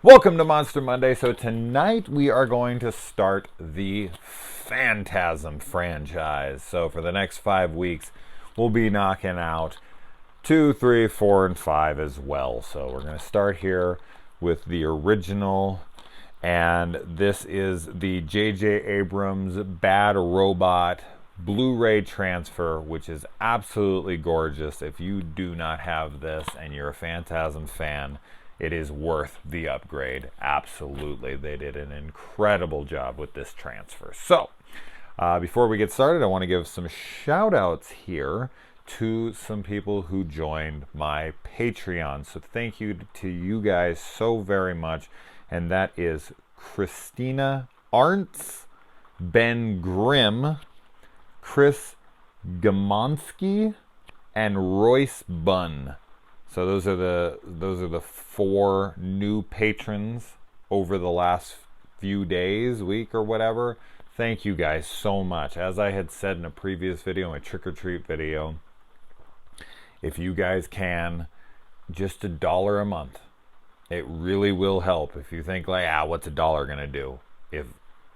Welcome to Monster Monday. So tonight we are going to start the Phantasm franchise. So for the next 5 weeks, we'll be knocking out 2, 3, 4, and 5 as well. So we're going to start here with the original. And this is the J.J. Abrams Bad Robot Blu-ray transfer, which is absolutely gorgeous. If you do not have this and you're a Phantasm fan, it is worth the upgrade. Absolutely. They did an incredible job with this transfer. So, before we get started, I want to give some shout outs here to some people who joined my Patreon. So thank you to you guys so very much. And that is Christina Arntz, Ben Grimm, Chris Gamonsky, and Royce Bunn. So those are the 4 new patrons over the last few days, week or whatever. Thank you guys so much. As I had said in a previous video, my trick or treat video, if you guys can, just $1 a month, it really will help. If you think like, what's $1 gonna do? If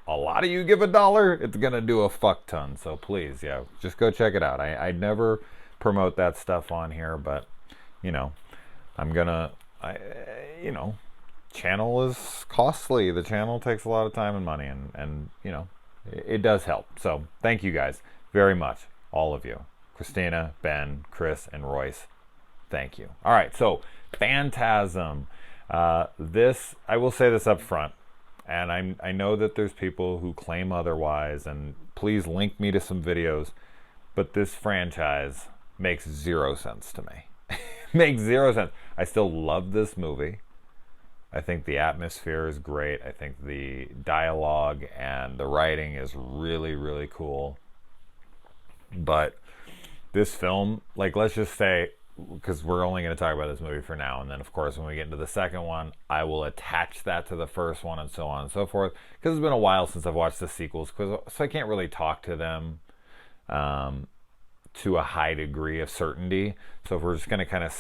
a lot of you give $1, it's gonna do a fuck ton. So please, just go check it out. I never promote that stuff on here, but channel is costly. The channel takes a lot of time and money, and it does help. So thank you guys very much, all of you. Christina, Ben, Chris, and Royce, thank you. All right, so Phantasm. I will say this up front, and I know that there's people who claim otherwise, and please link me to some videos, but this franchise makes 0 sense to me. Makes 0 sense. I still love this movie. I think the atmosphere is great. I think the dialogue and the writing is really, really cool. But this film, let's just say, because we're only going to talk about this movie for now, and then of course when we get into the second one, I will attach that to the first one and so on and so forth, because it's been a while since I've watched the sequels, so I can't really talk to them to a high degree of certainty. So if we're just going to kind of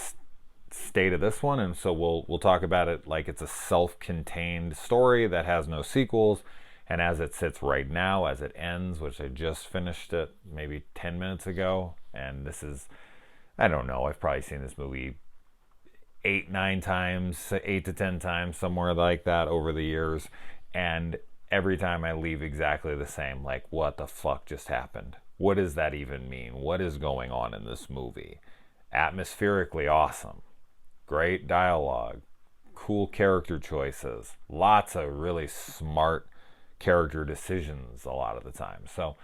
stay to this one, and so we'll talk about it like it's a self-contained story that has no sequels, and as it sits right now, as it ends, which I just finished it maybe 10 minutes ago, and this is, I don't know, I've probably seen this movie 8 to 10 times, somewhere like that over the years, and every time I leave exactly the same, like, what the fuck just happened? What does that even mean? What is going on in this movie? Atmospherically awesome. Great dialogue. Cool character choices. Lots of really smart character decisions a lot of the time. So,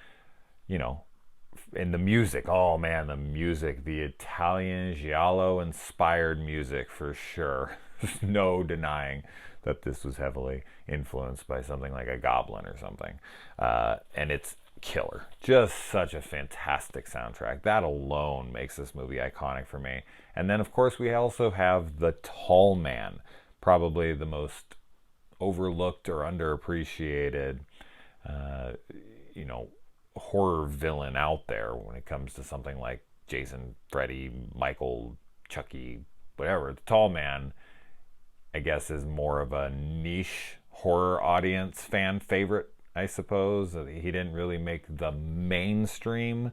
in the music, oh man, the music, the Italian giallo inspired music for sure. There's no denying that this was heavily influenced by something like a Goblin or something. And it's killer. Just such a fantastic soundtrack. That alone makes this movie iconic for me. And then of course we also have the Tall Man, probably the most overlooked or underappreciated horror villain out there when it comes to something like Jason, Freddy, Michael, Chucky, whatever. The Tall Man, I guess, is more of a niche horror audience fan favorite, I suppose. He didn't really make the mainstream,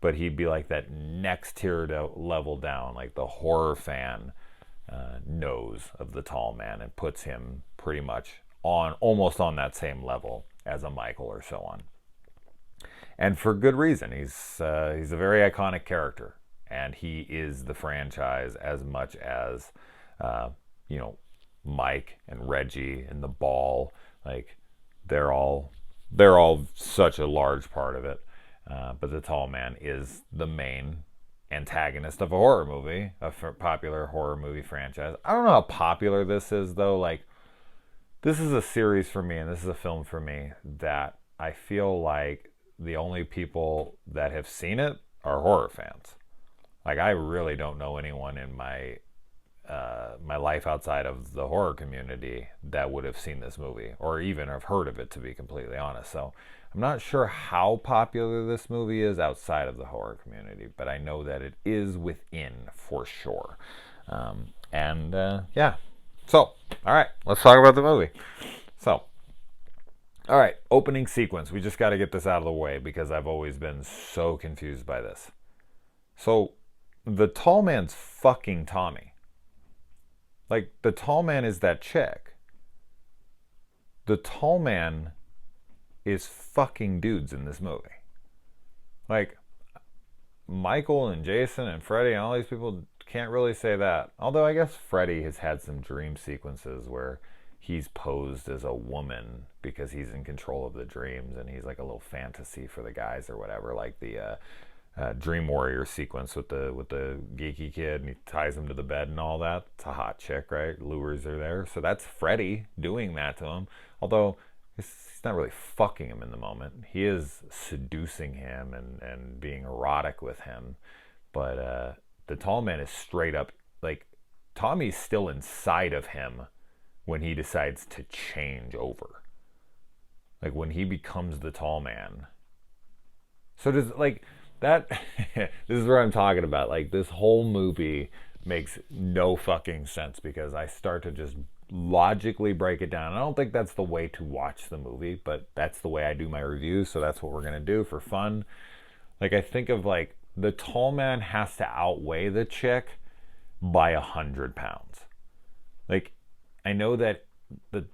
but he'd be like that next tier level down. Like the horror fan knows of the Tall Man and puts him pretty much almost on that same level as a Michael or so on. And for good reason. He's a very iconic character, and he is the franchise as much as Mike and Reggie and the Ball. Like, they're all such a large part of it. But the Tall Man is the main antagonist of a horror movie, a popular horror movie franchise. I don't know how popular this is, though. Like, this is a series for me, and this is a film for me that I feel like the only people that have seen it are horror fans. Like, I really don't know anyone in my life outside of the horror community that would have seen this movie or even have heard of it, to be completely honest. So I'm not sure how popular this movie is outside of the horror community, but I know that it is within for sure. So, all right, let's talk about the movie. So, all right, opening sequence. We just got to get this out of the way because I've always been so confused by this. So, the tall man's fucking Tommy. Like, the tall man is that chick. The tall man is fucking dudes in this movie. Like, Michael and Jason and Freddy and all these people can't really say that. Although I guess Freddy has had some dream sequences where he's posed as a woman because he's in control of the dreams and he's like a little fantasy for the guys or whatever. Like the Dream Warrior sequence with the geeky kid and he ties him to the bed and all that. It's a hot chick, right? Lures are there. So that's Freddy doing that to him. Although he's not really fucking him in the moment. He is seducing him and being erotic with him. But the tall man is straight up, like, Tommy's still inside of him when he decides to change over. Like, when he becomes the tall man. So does, like, that, this is what I'm talking about. Like, this whole movie makes no fucking sense because I start to just logically break it down. I don't think that's the way to watch the movie, but that's the way I do my reviews, so that's what we're going to do for fun. Like, I think of, like, the tall man has to outweigh the chick by 100 pounds. Like, I know that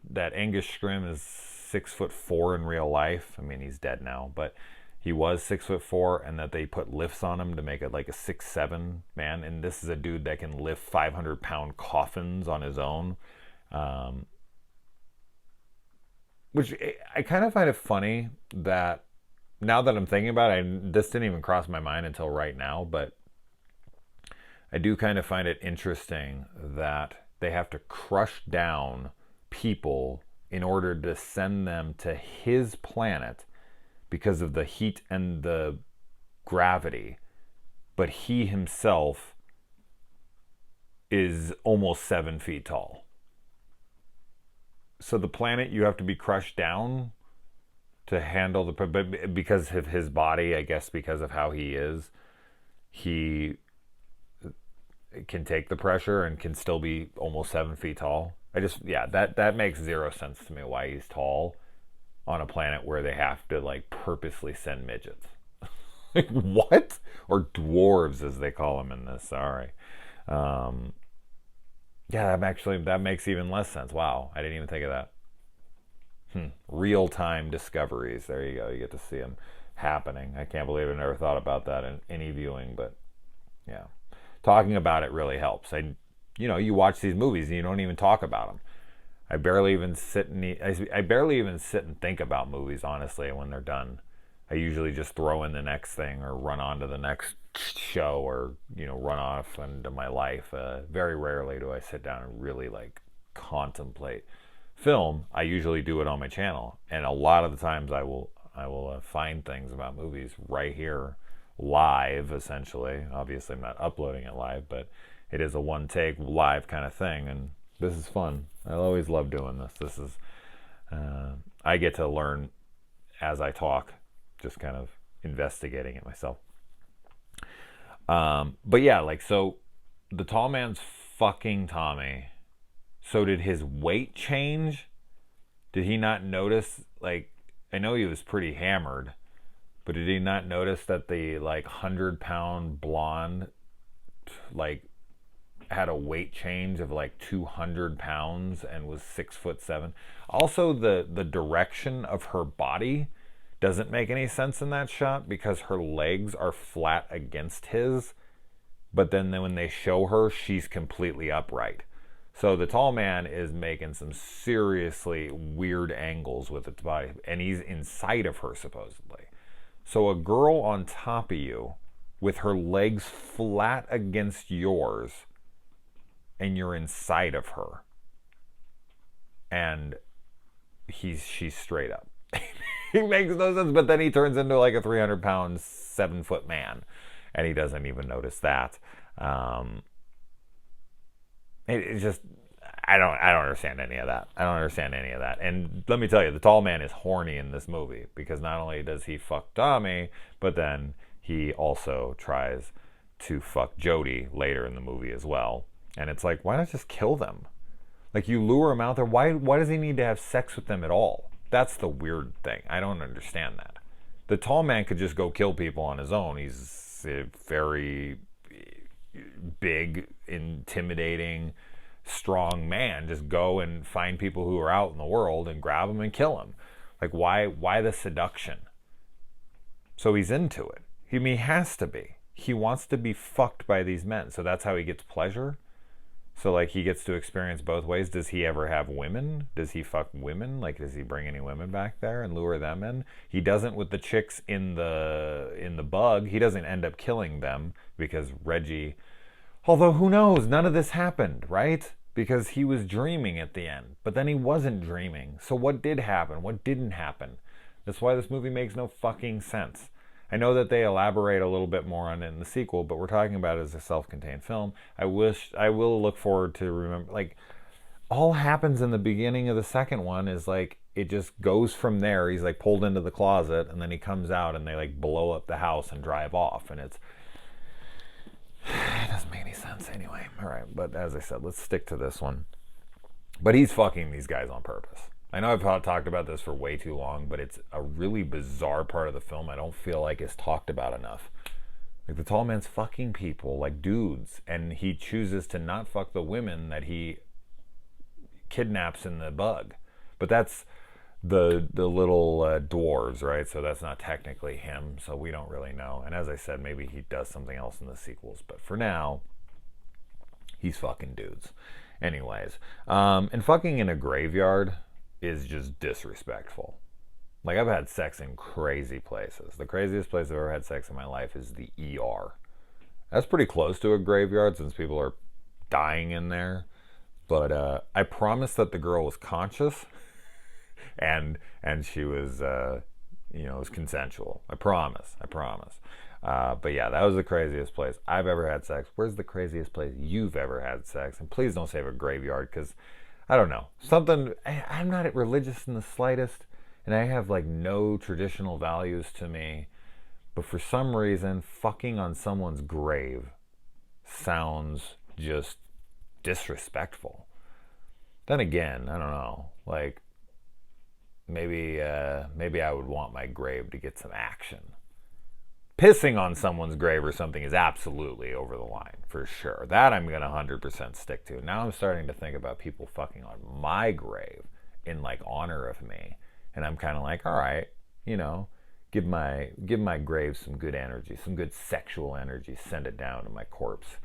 that Angus Scrim is 6'4" in real life. I mean, he's dead now, but he was 6'4", and that they put lifts on him to make it like a 6'7" man. And this is a dude that can lift 500-pound coffins on his own. Which I kind of find it funny that now that I'm thinking about it, this didn't even cross my mind until right now, but I do kind of find it interesting that they have to crush down people in order to send them to his planet because of the heat and the gravity. But he himself is almost 7 feet tall. So the planet you have to be crushed down to handle the, but because of his body, I guess because of how he is, he can take the pressure and can still be almost 7 feet tall. That makes zero sense to me why he's tall on a planet where they have to like purposely send midgets. Like, what? Or dwarves as they call them in this. Sorry. That makes even less sense. Wow, I didn't even think of that. Real-time discoveries. There you go. You get to see them happening. I can't believe I never thought about that in any viewing, but yeah. Talking about it really helps. You watch these movies and you don't even talk about them. I barely even sit and think about movies, honestly, when they're done. I usually just throw in the next thing or run on to the next show or, run off into my life. Very rarely do I sit down and really like contemplate film. I usually do it on my channel. And a lot of the times I will find things about movies right here live, essentially. Obviously, I'm not uploading it live, but it is a one-take live kind of thing. And this is fun. I always love doing this. This is, I get to learn as I talk, just kind of investigating it myself. But yeah, like, so the tall man's fucking Tommy. So did his weight change? Did he not notice, like, I know he was pretty hammered, but did he not notice that the, like, 100-pound blonde, like, had a weight change of like 200 pounds and was 6'7"? Also, the direction of her body doesn't make any sense in that shot because her legs are flat against his, but then when they show her, she's completely upright. So the tall man is making some seriously weird angles with its body, and he's inside of her supposedly. So a girl on top of you with her legs flat against yours, and you're inside of her, and she's straight up. He makes no sense, but then he turns into like a 300-pound, 7-foot man, and he doesn't even notice that. It's just, I don't understand any of that. I don't understand any of that. And let me tell you, the tall man is horny in this movie because not only does he fuck Tommy, but then he also tries to fuck Jody later in the movie as well. And it's like, why not just kill them? Like, you lure him out there. Why does he need to have sex with them at all? That's the weird thing. I don't understand that. The tall man could just go kill people on his own. He's a very big, intimidating, strong man. Just go and find people who are out in the world and grab them and kill them. Like, why the seduction? So he's into it. He has to be. He wants to be fucked by these men. So that's how he gets pleasure. So, like, he gets to experience both ways. Does he ever have women? Does he fuck women? Like, does he bring any women back there and lure them in? He doesn't with the chicks in the bug. He doesn't end up killing them because Reggie... Although, who knows? None of this happened, right? Because he was dreaming at the end. But then he wasn't dreaming. So what did happen? What didn't happen? That's why this movie makes no fucking sense. I know that they elaborate a little bit more on it in the sequel, but we're talking about it as a self-contained film. I will look forward to remember, like, all happens in the beginning of the second one is like, it just goes from there. He's like pulled into the closet and then he comes out and they like blow up the house and drive off. And it doesn't make any sense anyway. All right. But as I said, let's stick to this one. But he's fucking these guys on purpose. I know I've talked about this for way too long, but it's a really bizarre part of the film I don't feel like is talked about enough. Like, the tall man's fucking people, like dudes, and he chooses to not fuck the women that he kidnaps in the bug. But that's the little dwarves, right? So that's not technically him, so we don't really know. And as I said, maybe he does something else in the sequels. But for now, he's fucking dudes. Anyways, and fucking in a graveyard is just disrespectful. Like, I've had sex in crazy places. The craziest place I've ever had sex in my life is the ER. That's pretty close to a graveyard since people are dying in there. But I promise that the girl was conscious and she was, it was consensual. I promise. But yeah, that was the craziest place I've ever had sex. Where's the craziest place you've ever had sex? And please don't say a graveyard, because I don't know. I'm not religious in the slightest, and I have like no traditional values to me, but for some reason, fucking on someone's grave sounds just disrespectful. Then again, I don't know. Like, maybe I would want my grave to get some action. Pissing on someone's grave or something is absolutely over the line, for sure. That I'm going to 100% stick to. Now I'm starting to think about people fucking on my grave in, like, honor of me. And I'm kind of like, all right, give my grave some good energy, some good sexual energy, send it down to my corpse.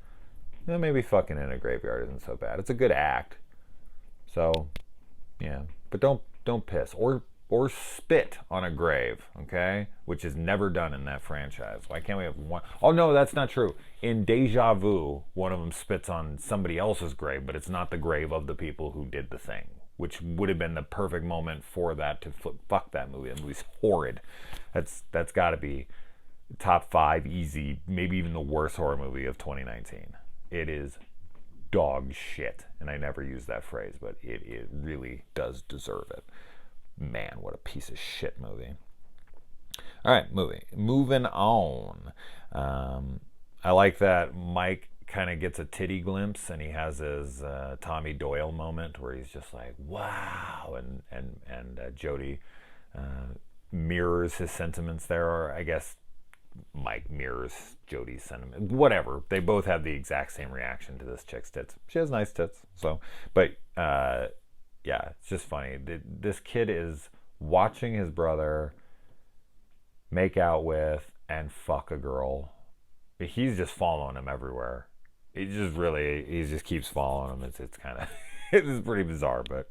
Maybe fucking in a graveyard isn't so bad. It's a good act. So, yeah. But don't piss. Or spit on a grave, okay? Which is never done in that franchise. Why can't we have one? Oh, no, that's not true. In Deja Vu, one of them spits on somebody else's grave, but it's not the grave of the people who did the thing, which would have been the perfect moment for that to fuck that movie. That movie's horrid. That's got to be top 5 easy, maybe even the worst horror movie of 2019. It is dog shit. And I never use that phrase, but it really does deserve it. Man, what a piece of shit movie. All right, moving on. I like that Mike kind of gets a titty glimpse and he has his Tommy Doyle moment where he's just like, wow, and Jody mirrors his sentiments there, or I guess Mike mirrors Jody's sentiment. Whatever, they both have the exact same reaction to this chick's tits. She has nice tits, so, but yeah, it's just funny. This kid is watching his brother make out with and fuck a girl. He's just following him everywhere. He just keeps following him. It's kind of, it's pretty bizarre, but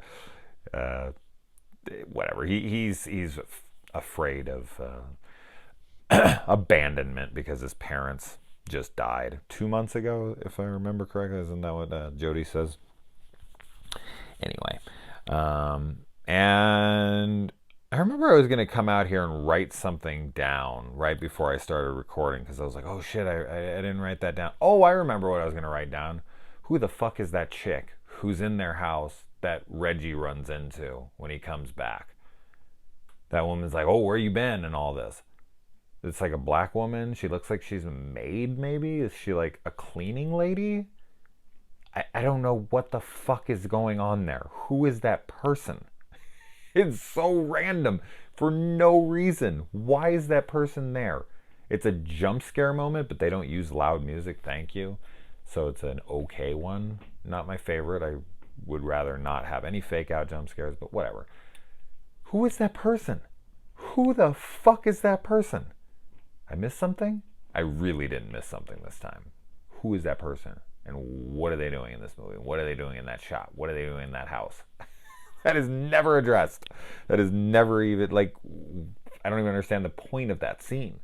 whatever. He's afraid of abandonment because his parents just died 2 months ago, if I remember correctly. Isn't that what Jody says? Anyway, and I remember I was going to come out here and write something down right before I started recording, because I was like, oh shit, I didn't write that down. Oh, I remember what I was going to write down. Who the fuck is that chick who's in their house that Reggie runs into when he comes back? That woman's like, oh, where you been and all this. It's like a black woman. She looks like she's a maid, maybe. Is she like a cleaning lady? I don't know what the fuck is going on there. Who is that person? It's so random for no reason. Why is that person there? It's a jump scare moment, but they don't use loud music, thank you. So it's an okay one. Not my favorite. I would rather not have any fake out jump scares, but whatever. Who is that person? Who the fuck is that person? I missed something? I really didn't miss something this time. Who is that person? And what are they doing in this movie? What are they doing in that shot? What are they doing in that house? That is never addressed. That is never even, like, I don't even understand the point of that scene.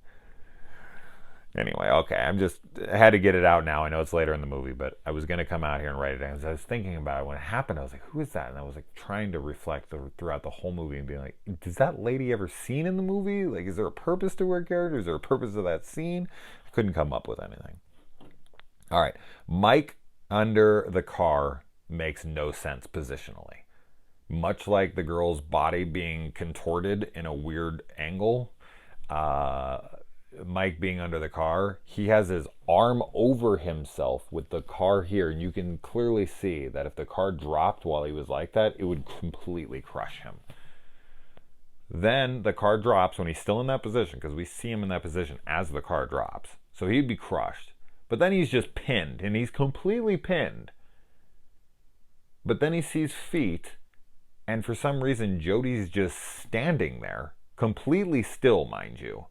Anyway, okay, I had to get it out now. I know it's later in the movie, but I was going to come out here and write it down. As I was thinking about it when it happened, I was like, who is that? And I was like trying to reflect throughout the whole movie and being like, is that lady ever seen in the movie? Like, is there a purpose to her character? Is there a purpose to that scene? I couldn't come up with anything. All right, Mike under the car makes no sense positionally. Much like the girl's body being contorted in a weird angle, Mike being under the car, he has his arm over himself with the car here, and you can clearly see that if the car dropped while he was like that, it would completely crush him. Then the car drops when he's still in that position, because we see him in that position as the car drops. So he'd be crushed. But then he's just pinned, and he's completely pinned. But then he sees feet, and for some reason, Jody's just standing there, completely still, mind you,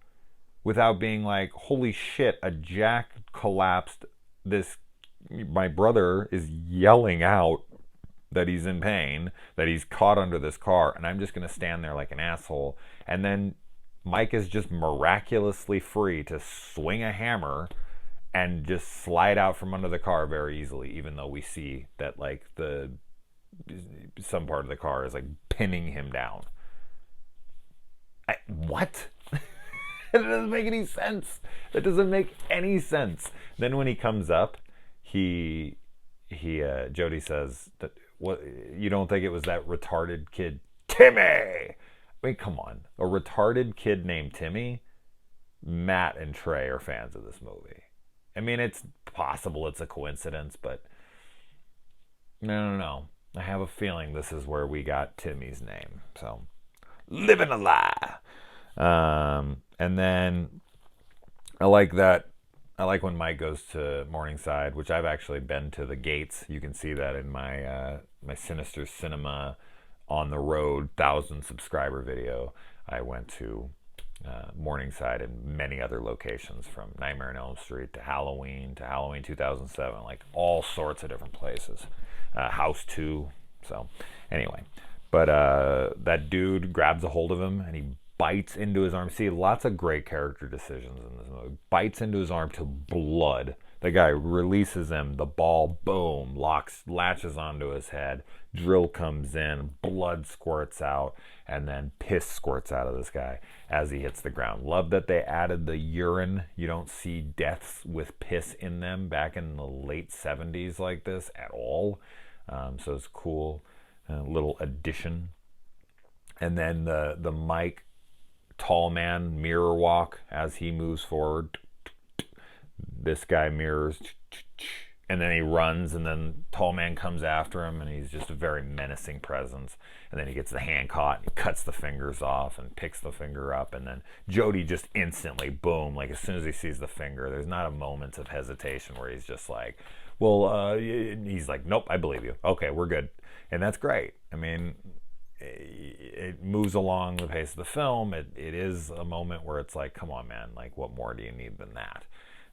without being like, holy shit, a jack collapsed. My brother is yelling out that he's in pain, that he's caught under this car, and I'm just going to stand there like an asshole. And then Mike is just miraculously free to swing a hammer and just slide out from under the car very easily, even though we see that, like, some part of the car is like pinning him down. What? It doesn't make any sense. That doesn't make any sense. Then when he comes up, Jody says that, what, you don't think it was that retarded kid Timmy? I mean, come on, a retarded kid named Timmy? Matt and Trey are fans of this movie. I mean, it's possible it's a coincidence, but no. I have a feeling this is where we got Timmy's name. So, living a lie. And then I like when Mike goes to Morningside, which I've actually been to the gates. You can see that in my my Sinister Cinema on the road 1,000 subscriber video. I went to Morningside and many other locations, from Nightmare on Elm Street to Halloween 2007, like all sorts of different places. House 2. So anyway, but that dude grabs a hold of him and he bites into his arm. See, lots of great character decisions in this movie. Bites into his arm to blood. The guy releases him. The ball, boom, latches onto his head. Drill comes in. Blood squirts out. And then piss squirts out of this guy as he hits the ground. Love that they added the urine. You don't see deaths with piss in them back in the late 70s like this at all. So it's cool. Little addition. And then the Mike tall man mirror walk as he moves forward. This guy mirrors, and then he runs, and then tall man comes after him, and he's just a very menacing presence. And then he gets the hand caught, and he cuts the fingers off and picks the finger up, and then Jody just instantly, boom, like as soon as he sees the finger, there's not a moment of hesitation where he's just like, well, he's like, nope, I believe you. Okay, we're good. And that's great. I mean, it moves along the pace of the film. It is a moment where it's like, come on, man, like, what more do you need than that?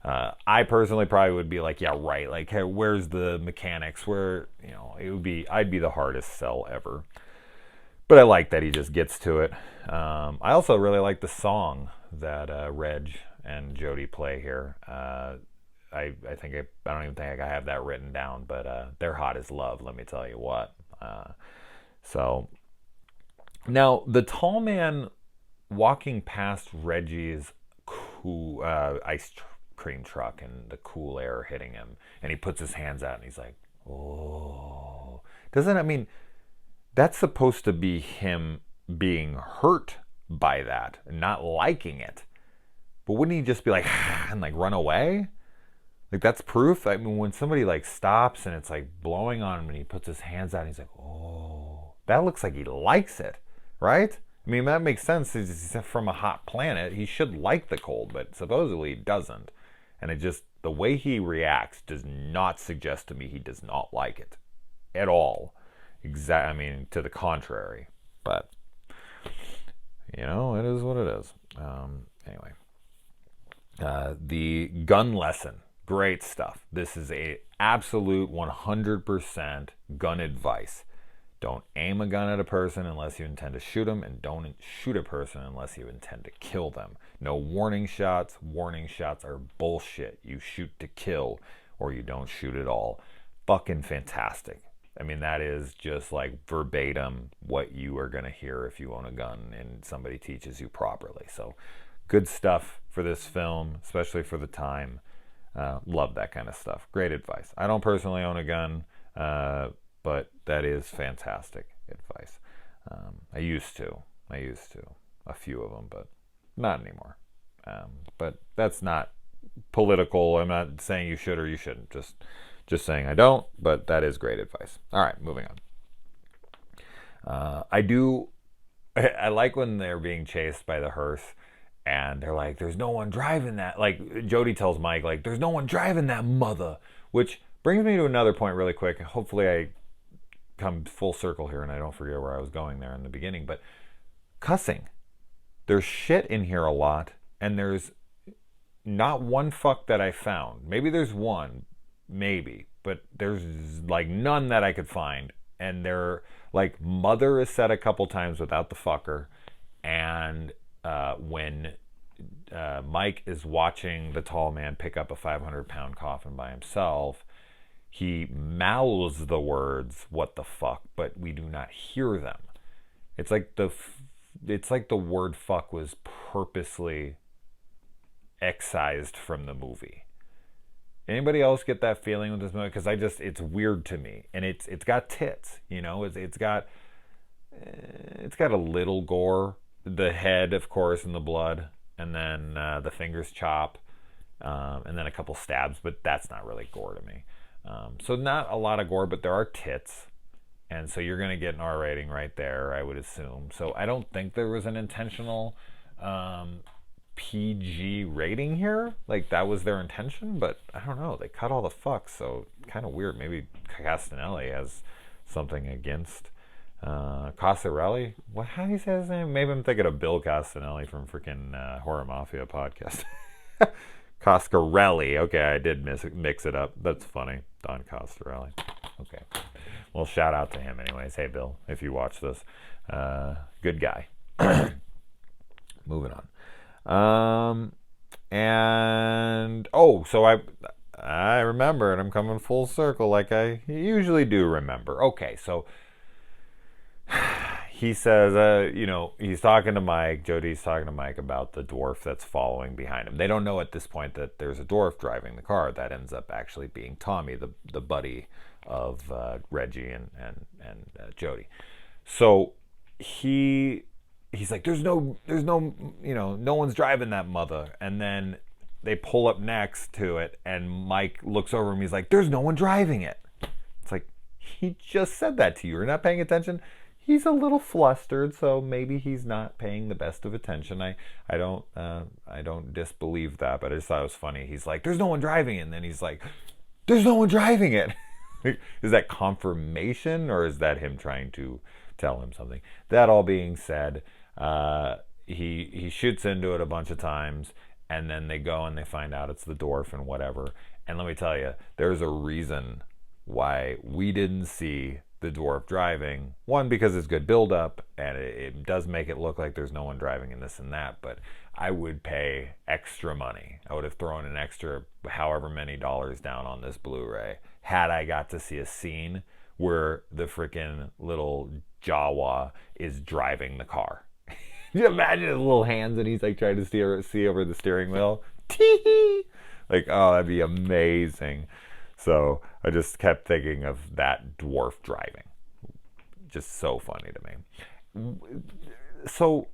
I personally probably would be like, yeah, right. Like, hey, where's the mechanics? Where, I'd be the hardest sell ever. But I like that he just gets to it. I also really like the song that Reg and Jody play here. I don't even think I have that written down, but they're hot as love, let me tell you what. So now the tall man walking past Reggie's cool ice cream truck and the cool air hitting him, and he puts his hands out and he's like, oh, that's supposed to be him being hurt by that and not liking it. But wouldn't he just be like, and like run away? Like, that's proof. I mean, when somebody like stops and it's like blowing on him and he puts his hands out and he's like, oh, that looks like he likes it, right? I mean, that makes sense. He's from a hot planet. He should like the cold, but supposedly he doesn't. And it just, the way he reacts does not suggest to me he does not like it at all. I mean, to the contrary. But, you know, it is what it is. Anyway. The gun lesson. Great stuff. This is a absolute 100% gun advice. Don't aim a gun at a person unless you intend to shoot them, and don't shoot a person unless you intend to kill them. No warning shots. Warning shots are bullshit. You shoot to kill, or you don't shoot at all. Fucking fantastic. I mean, that is just like verbatim what you are going to hear if you own a gun and somebody teaches you properly. So good stuff for this film, especially for the time. Love that kind of stuff. Great advice. I don't personally own a gun, but that is fantastic advice. I used to. A few of them, but not anymore. But that's not political. I'm not saying you should or you shouldn't. Just saying I don't, but that is great advice. All right, moving on. I like when they're being chased by the hearse and they're like, there's no one driving that. Like, Jody tells Mike, like, there's no one driving that mother. Which brings me to another point really quick. Hopefully I come full circle here and I don't forget where I was going there in the beginning. But cussing. There's shit in here a lot, and there's not one fuck that I found. Maybe there's one. Maybe. But there's, like, none that I could find. And they're, like, mother is said a couple times without the fucker. And when Mike is watching the tall man pick up a 500-pound coffin by himself, he mouths the words "what the fuck," but we do not hear them. It's like the word "fuck" was purposely excised from the movie. Anybody else get that feeling with this movie? Because it's weird to me, and it's got tits, you know. It's got a little gore. The head, of course, and the blood, and then the fingers chop, and then a couple stabs, but that's not really gore to me. So not a lot of gore, but there are tits, and so you're going to get an R rating right there, I would assume. So I don't think there was an intentional PG rating here. Like, that was their intention, but I don't know. They cut all the fucks, so kind of weird. Maybe Castanelli has something against Coscarelli? How do you say his name? Maybe I'm thinking of Bill Castanelli from freaking Horror Mafia podcast. Coscarelli. Okay, I did mix it up. That's funny. Don Coscarelli. Okay. Well, shout out to him anyways. Hey, Bill, if you watch this. Good guy. Moving on. So I remember, and I'm coming full circle like I usually do remember. Okay, so he says, he's talking to Mike. Jody's talking to Mike about the dwarf that's following behind him. They don't know at this point that there's a dwarf driving the car. That ends up actually being Tommy, the buddy of Reggie and Jody. So he's like, there's no, no one's driving that mother. And then they pull up next to it, and Mike looks over him. He's like, there's no one driving it. It's like, he just said that to you. You're not paying attention. He's a little flustered, so maybe he's not paying the best of attention. I don't disbelieve that, but I just thought it was funny. He's like, there's no one driving it. And then he's like, there's no one driving it. Is that confirmation, or is that him trying to tell him something? That all being said, he shoots into it a bunch of times, and then they go and they find out it's the dwarf and whatever. And let me tell you, there's a reason why we didn't see the dwarf driving. One, because it's good build-up, and it does make it look like there's no one driving in this and that, but I would pay extra money. I would have thrown an extra however many dollars down on this Blu-ray had I got to see a scene where the freaking little Jawa is driving the car. You imagine his little hands and he's like trying to see over the steering wheel. Tee-hee! Like, oh, that'd be amazing. So I just kept thinking of that dwarf driving. Just so funny to me. So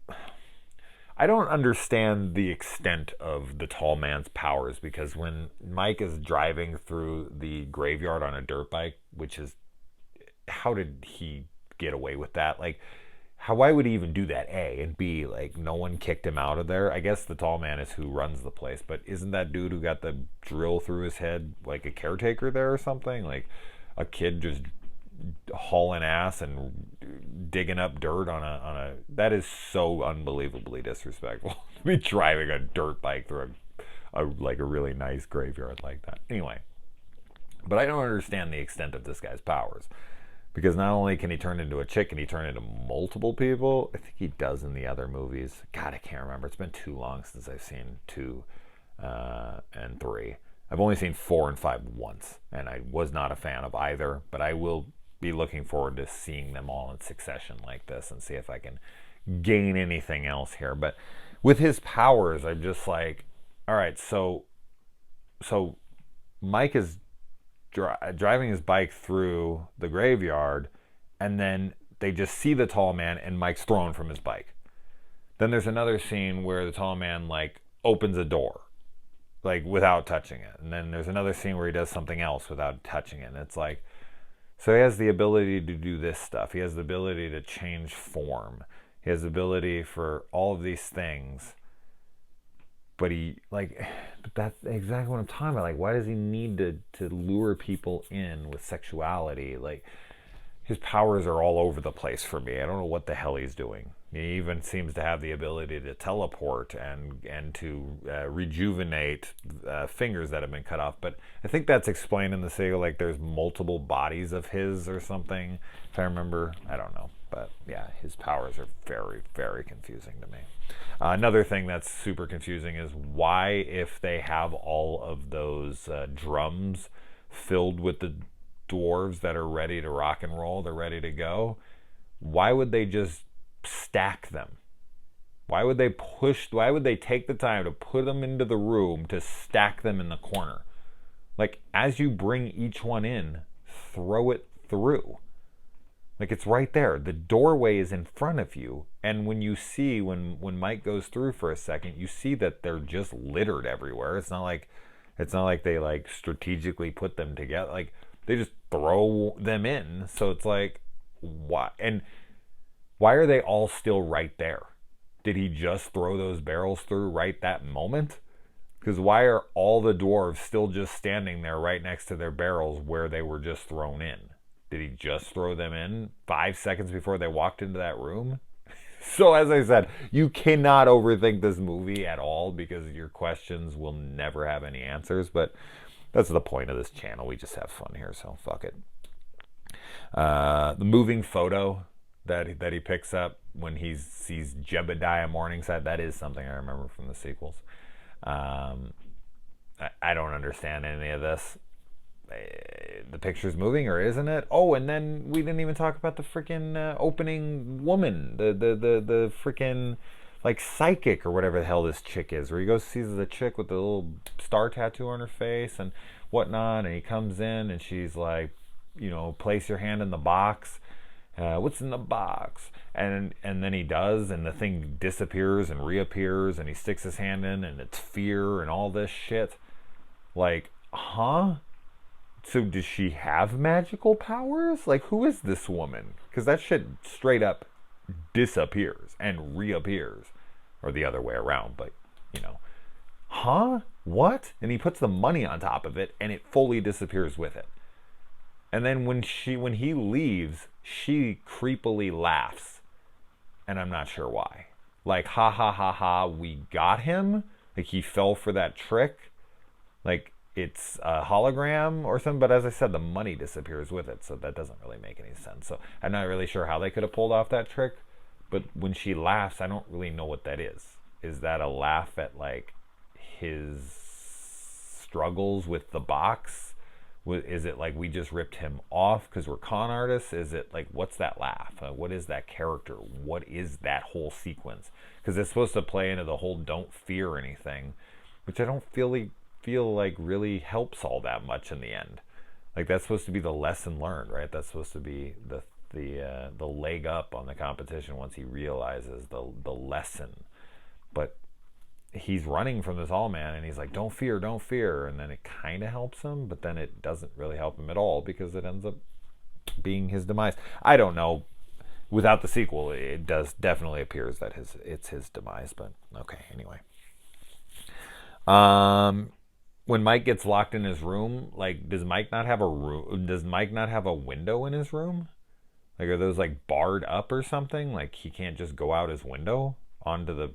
I don't understand the extent of the tall man's powers, because when Mike is driving through the graveyard on a dirt bike, which is, how did he get away with that? Like, why would he even do that? A, and B, like, no one kicked him out of there. I guess the tall man is who runs the place, but isn't that dude who got the drill through his head like a caretaker there or something? Like a kid just hauling ass and digging up dirt on a that is so unbelievably disrespectful to be driving a dirt bike through a really nice graveyard like that. Anyway, but I don't understand the extent of this guy's powers, because not only can he turn into a chick, can he turn into multiple people? I think he does in the other movies. God, I can't remember. It's been too long since I've seen 2 and 3. I've only seen 4 and 5 once, and I was not a fan of either, but I will be looking forward to seeing them all in succession like this and see if I can gain anything else here. But with his powers, I'm just like, all right, so Mike is driving his bike through the graveyard, and then they just see the tall man and Mike's thrown from his bike. Then there's another scene where the tall man like opens a door like without touching it, and then there's another scene where he does something else without touching it, and it's like, so he has the ability to do this stuff, he has the ability to change form, he has the ability for all of these things, but that's exactly what I'm talking about. Like, why does he need to lure people in with sexuality? Like, his powers are all over the place for me. I don't know what the hell he's doing. He even seems to have the ability to teleport and to rejuvenate fingers that have been cut off. But I think that's explained in the sequel. Like, there's multiple bodies of his or something, if I remember. I don't know. But yeah, his powers are very, very confusing to me. Another thing that's super confusing is why, if they have all of those drums filled with the dwarves that are ready to rock and roll, they're ready to go, why would they just stack them? Why would they take the time to put them into the room to stack them in the corner? Like, as you bring each one in, throw it through. Like, it's right there. The doorway is in front of you. And when you see, when Mike goes through for a second, you see that they're just littered everywhere. It's not like they like strategically put them together. Like, they just throw them in. So it's like, why? And why are they all still right there? Did he just throw those barrels through right that moment? Because why are all the dwarves still just standing there right next to their barrels where they were just thrown in? Did he just throw them in 5 seconds before they walked into that room? So, as I said, you cannot overthink this movie at all, because your questions will never have any answers. But that's the point of this channel. We just have fun here, so fuck it. The moving photo that he picks up when he sees Jebediah Morningside, that is something I remember from the sequels. I don't understand any of this. The picture's moving, or isn't it? Oh, and then we didn't even talk about the freaking opening woman, the freaking like psychic or whatever the hell this chick is, where he goes sees the chick with the little star tattoo on her face and whatnot, and he comes in and she's like, place your hand in the box. What's in the box? And then he does, and the thing disappears and reappears, and he sticks his hand in, and it's fear and all this shit. Like, huh? So does she have magical powers? Like, who is this woman? Because that shit straight up disappears and reappears. Or the other way around, but, Huh? What? And he puts the money on top of it, and it fully disappears with it. And then when he leaves, she creepily laughs. And I'm not sure why. Like, ha ha ha ha, we got him? Like, he fell for that trick? Like, it's a hologram or something, but as I said, the money disappears with it, so that doesn't really make any sense. So I'm not really sure how they could have pulled off that trick, but when she laughs, I don't really know what that is. Is that a laugh at, like, his struggles with the box? Is it like we just ripped him off because we're con artists? Is it like, what's that laugh? What is that character? What is that whole sequence? Because it's supposed to play into the whole don't fear anything, which I don't feel like really helps all that much in the end. Like, that's supposed to be the lesson learned, right? That's supposed to be the leg up on the competition once he realizes the lesson. But he's running from this all man, and he's like, don't fear, don't fear. And then it kind of helps him, but then it doesn't really help him at all because it ends up being his demise. I don't know. Without the sequel, it does definitely appears that it's his demise, but okay, anyway. When Mike gets locked in his room, like, does Mike not have a room? Does Mike not have a window in his room? Like, are those like barred up or something? Like, he can't just go out his window onto the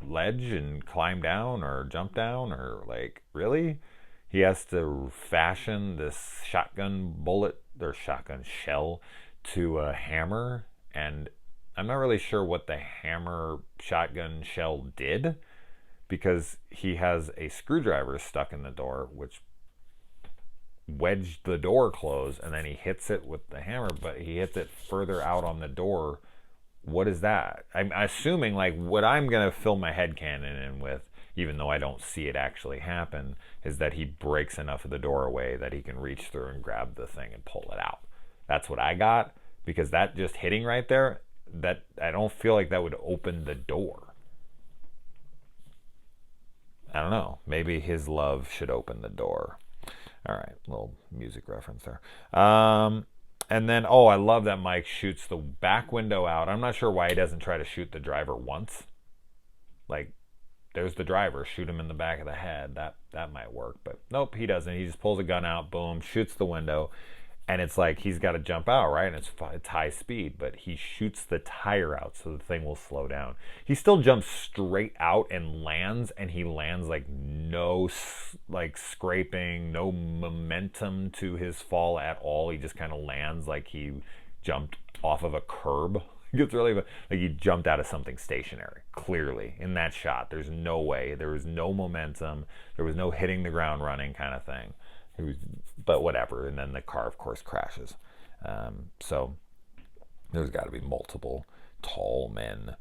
ledge and climb down or jump down, or like, really? He has to fashion this shotgun bullet or shotgun shell to a hammer, and I'm not really sure what the hammer shotgun shell did, because he has a screwdriver stuck in the door, which wedged the door closed, and then he hits it with the hammer, but he hits it further out on the door. What is that? I'm assuming, like, what I'm going to fill my headcanon in with, even though I don't see it actually happen, is that he breaks enough of the door away that he can reach through and grab the thing and pull it out. That's what I got, because that just hitting right there, that I don't feel like that would open the door. I don't know. Maybe his love should open the door. All right, little music reference there. And then, I love that Mike shoots the back window out. I'm not sure why he doesn't try to shoot the driver once. Like, there's the driver. Shoot him in the back of the head. That might work. But nope, he doesn't. He just pulls a gun out, boom, shoots the window. And it's like he's got to jump out, right? And it's high speed, but he shoots the tire out so the thing will slow down. He still jumps straight out and lands, and he lands like no like scraping, no momentum to his fall at all. He just kind of lands like he jumped off of a curb. It's really like he jumped out of something stationary. Clearly, in that shot, there's no way. There was no momentum. There was no hitting the ground running kind of thing. But whatever, and then the car of course crashes. So there's got to be multiple tall men.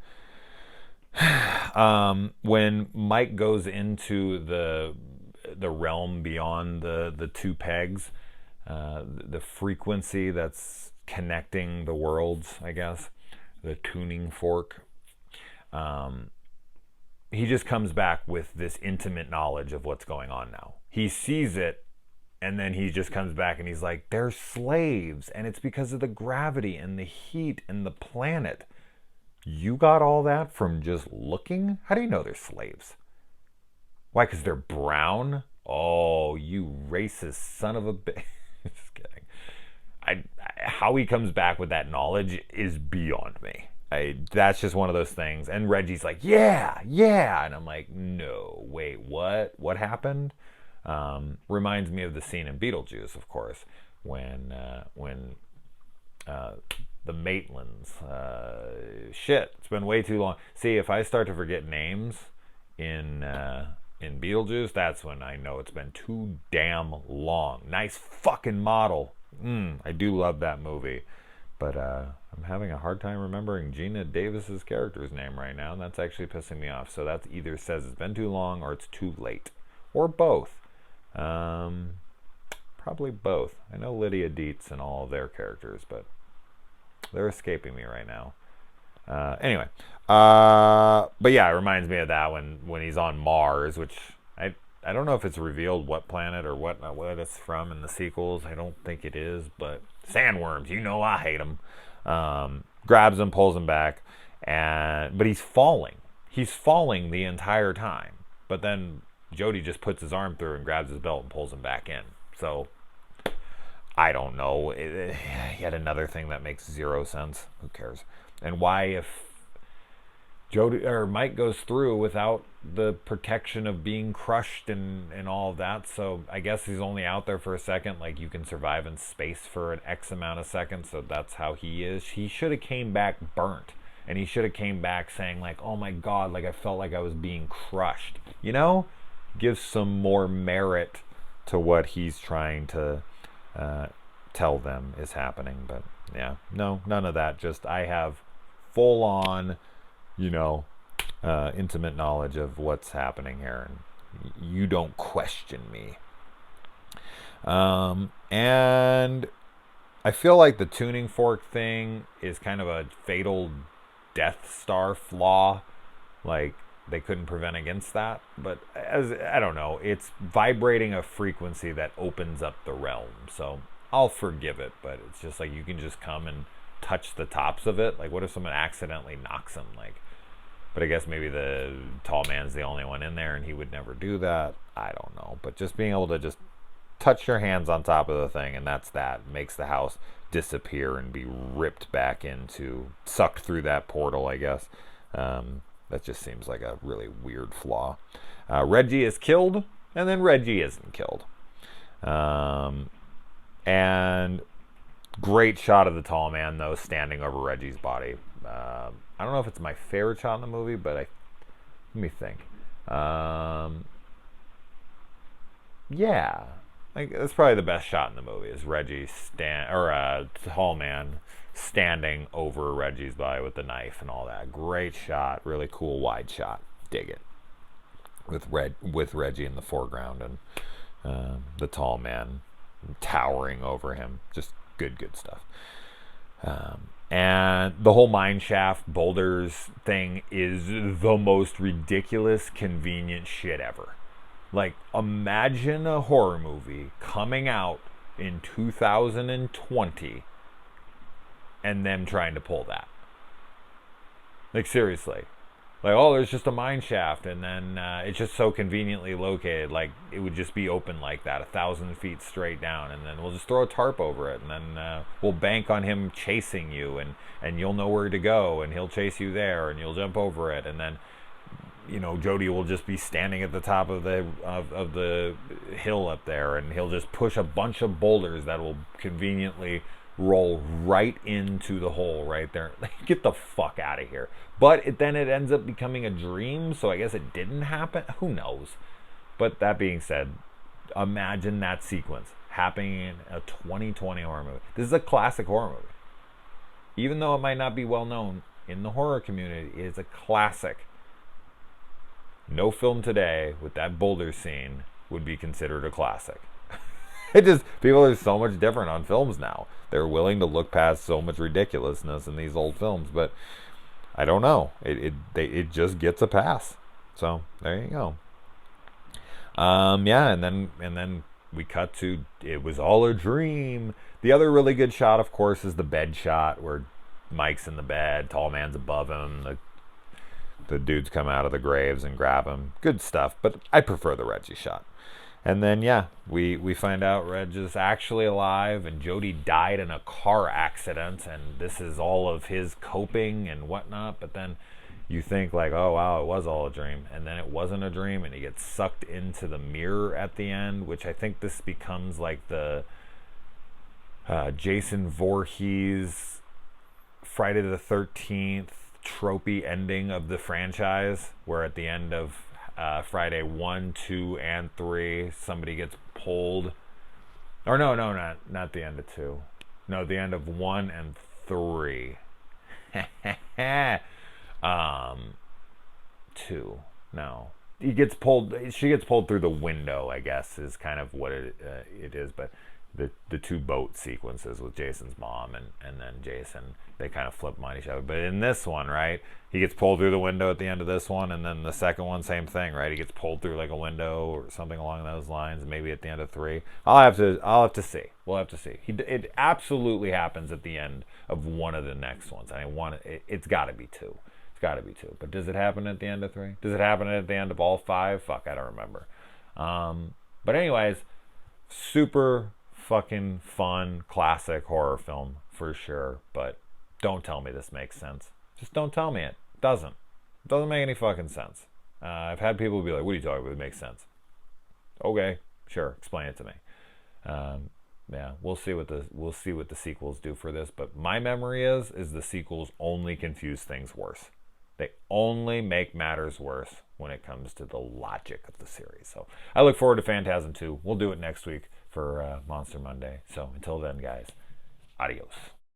When Mike goes into the realm beyond the two pegs, the frequency that's connecting the worlds, I guess, the tuning fork, he just comes back with this intimate knowledge of what's going on now. He sees it, and then he just comes back and he's like, they're slaves, and it's because of the gravity and the heat and the planet. You got all that from just looking? How do you know they're slaves? Why, because they're brown? Oh, you racist son of a bitch. Just kidding. How he comes back with that knowledge is beyond me. That's just one of those things. And Reggie's like, yeah. And I'm like, no, wait, what? What happened? Reminds me of the scene in Beetlejuice, of course, when the Maitlands, it's been way too long. See, if I start to forget names in Beetlejuice, that's when I know it's been too damn long. Nice fucking model. I do love that movie, but I'm having a hard time remembering Gina Davis's character's name right now, and that's actually pissing me off. So that either says it's been too long or it's too late, or both. Probably both. I know Lydia Dietz and all of their characters, but they're escaping me right now. Anyway, but yeah, it reminds me of that when he's on Mars, which I don't know if it's revealed what planet or what it's from in the sequels. I don't think it is, but sandworms, I hate them. Grabs him, pulls him back, but he's falling. He's falling the entire time, but then Jody just puts his arm through and grabs his belt and pulls him back in. So, I don't know. Yet another thing that makes zero sense. Who cares? And why, if Jody or Mike goes through without the protection of being crushed and all of that? So I guess he's only out there for a second. Like, you can survive in space for an X amount of seconds. So that's how he is. He should have came back burnt. And he should have came back saying, like, oh my God, like I felt like I was being crushed. Gives some more merit to what he's trying to tell them is happening. But yeah, no, none of that. Just I have full on, intimate knowledge of what's happening here, and you don't question me. And I feel like the tuning fork thing is kind of a fatal Death Star flaw. Like, they couldn't prevent against that. But as I don't know, it's vibrating a frequency that opens up the realm. So I'll forgive it, but it's just like you can just come and touch the tops of it. Like, what if someone accidentally knocks him? Like, but I guess maybe the tall man's the only one in there and he would never do that. I don't know. But just being able to just touch your hands on top of the thing, and that's that. Makes the house disappear and be ripped back into, sucked through that portal, I guess. That just seems like a really weird flaw. Reggie is killed, and then Reggie isn't killed. And great shot of the tall man, though, standing over Reggie's body. I don't know if it's my favorite shot in the movie, but let me think. Yeah, like that's probably the best shot in the movie is Reggie tall man standing over Reggie's body with the knife and all that. Great shot, really cool wide shot. Dig it. With Reggie in the foreground and the tall man towering over him. Just good stuff. And the whole mine shaft boulders thing is the most ridiculous, convenient shit ever. Like, imagine a horror movie coming out in 2020 and them trying to pull that. Like, seriously. Like, oh, there's just a mine shaft, and then it's just so conveniently located. Like, it would just be open like that, 1,000 feet straight down, and then we'll just throw a tarp over it, and then we'll bank on him chasing you, and you'll know where to go, and he'll chase you there, and you'll jump over it, and then, you know, Jody will just be standing at the top of the hill up there, and he'll just push a bunch of boulders that will conveniently roll right into the hole right there. Get the fuck out of here. But then it ends up becoming a dream, so I guess it didn't happen. Who knows? But that being said, imagine that sequence happening in a 2020 horror movie. This is a classic horror movie. Even though it might not be well known in the horror community, it is a classic. No film today with that boulder scene would be considered a classic. People are so much different on films now. They're willing to look past so much ridiculousness in these old films, but I don't know. It just gets a pass. So there you go. Yeah, and then we cut to it was all a dream. The other really good shot, of course, is the bed shot where Mike's in the bed, tall man's above him, the dudes come out of the graves and grab him. Good stuff, but I prefer the Reggie shot. And then, yeah, we find out Reg is actually alive, and Jody died in a car accident, and this is all of his coping and whatnot. But then you think, like, oh, wow, it was all a dream. And then it wasn't a dream, and he gets sucked into the mirror at the end, which I think this becomes like the Jason Voorhees Friday the 13th tropey ending of the franchise, where at the end of Friday 1, 2, and 3, somebody gets pulled. Or no, not the end of 2. No, the end of 1 and 3. 2. No, he gets pulled. She gets pulled through the window, I guess, is kind of what it is. But the two boat sequences with Jason's mom and then Jason, they kind of flip on each other. But in this one, right, he gets pulled through the window at the end of this one, and then the second one, same thing, right? He gets pulled through like a window or something along those lines. Maybe at the end of 3. I'll have to see. We'll have to see. It absolutely happens at the end of one of the next ones. It's got to be 2. It's got to be 2. But does it happen at the end of 3? Does it happen at the end of all 5? Fuck, I don't remember. But anyways, super fucking fun classic horror film for sure. But don't tell me this makes sense. Just don't tell me it. It doesn't make any fucking sense. I've had people be like, what are you talking about? It makes sense. Okay, sure, explain it to me. Yeah, we'll see what the sequels do for this, but my memory is the sequels only confuse things worse. They only make matters worse when it comes to the logic of the series. So I look forward to Phantasm 2. We'll do it next week for Monster Monday. So until then, guys, adios.